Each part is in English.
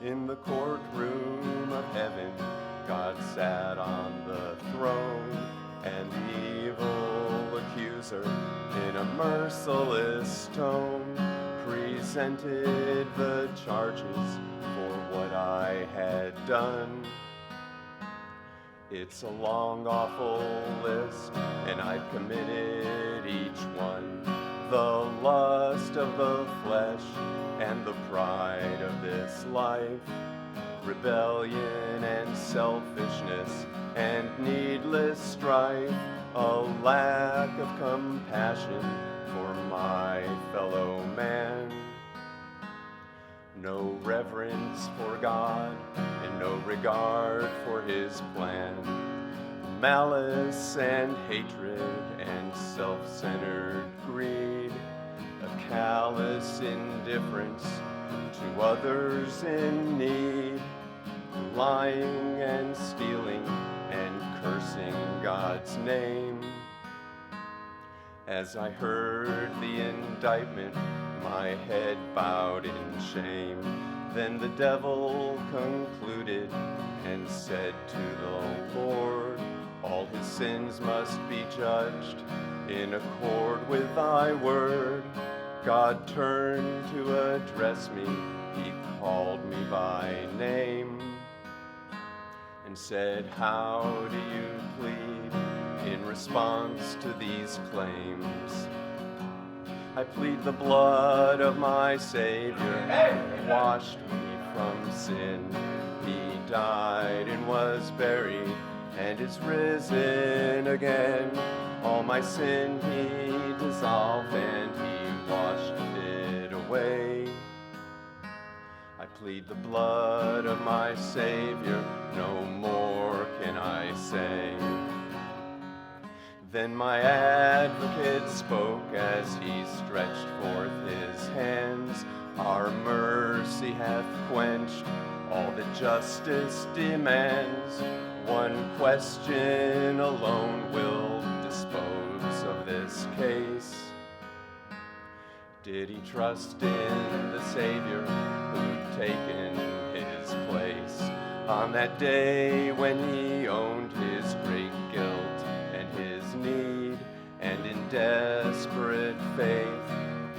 In the courtroom of heaven, God sat on the throne, and the evil accuser, in a merciless tone, presented the charges for what I had done. It's a long, awful list, and I've committed each one. The lust of the flesh and the pride of this life, rebellion and selfishness and needless strife, a lack of compassion for my fellow man. No reverence for God and no regard for his plan. Malice and hatred and self-centered greed, a callous indifference to others in need, lying and stealing and cursing God's name. As I heard the indictment, my head bowed in shame. Then the devil concluded and said to the Lord, all his sins must be judged in accord with thy word. God turned to address me, he called me by name, and said, how do you plead in response to these claims? I plead the blood of my Savior, washed me from sin. He died and was buried and is risen again. All my sin he dissolved and he washed it away. I plead the blood of my Savior, no more can I say. Then my advocate spoke as he stretched forth his hands. Our mercy hath quenched all that justice demands. One question alone will dispose of this case. Did he trust in the Savior who'd taken his place on that day when he owned his great guilt and his need, and in desperate faith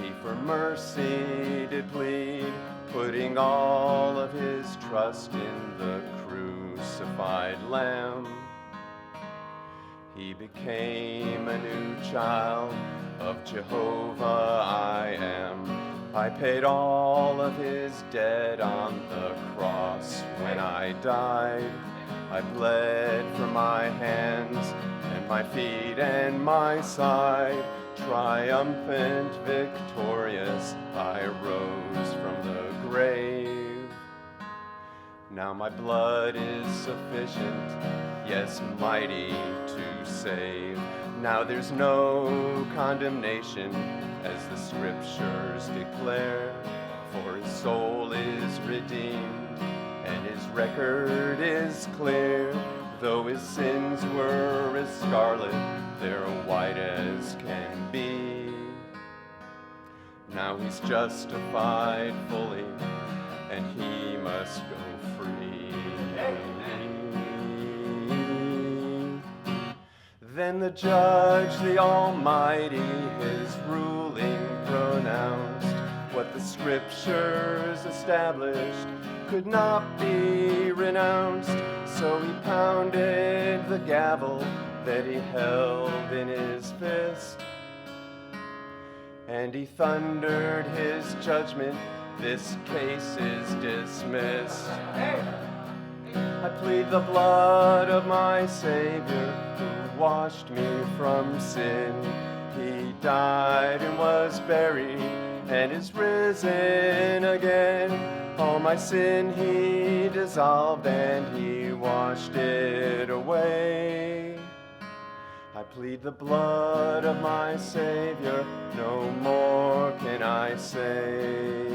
he for mercy did plead, putting all of his trust in the crucified Lamb? He became a new child of Jehovah I am. I paid all of his debt on the cross when I died. I bled from my hands and my feet and my side. Triumphant, victorious, I rose from the grave. Now my blood is sufficient, yes, mighty to save. Now there's no condemnation, as the scriptures declare, for his soul is redeemed, and his record is clear. Though his sins were as scarlet, they're white as can be. Now he's justified fully, and he must go free. Then the judge, the Almighty, his ruling pronounced. What the scriptures established could not be renounced. So he pounded the gavel that he held in his fist, and he thundered his judgment, this case is dismissed. I plead the blood of my Savior, who washed me from sin. He died and was buried and is risen again. All my sin he dissolved and he washed it away. I plead the blood of my Savior, no more can I say.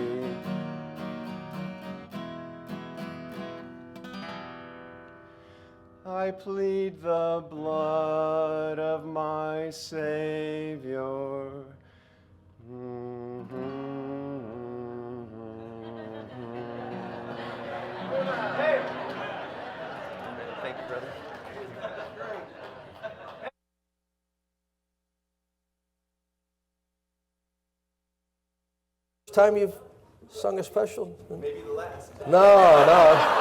I plead the blood of my Savior. brother. Time you've sung a special? Maybe the last. No, no.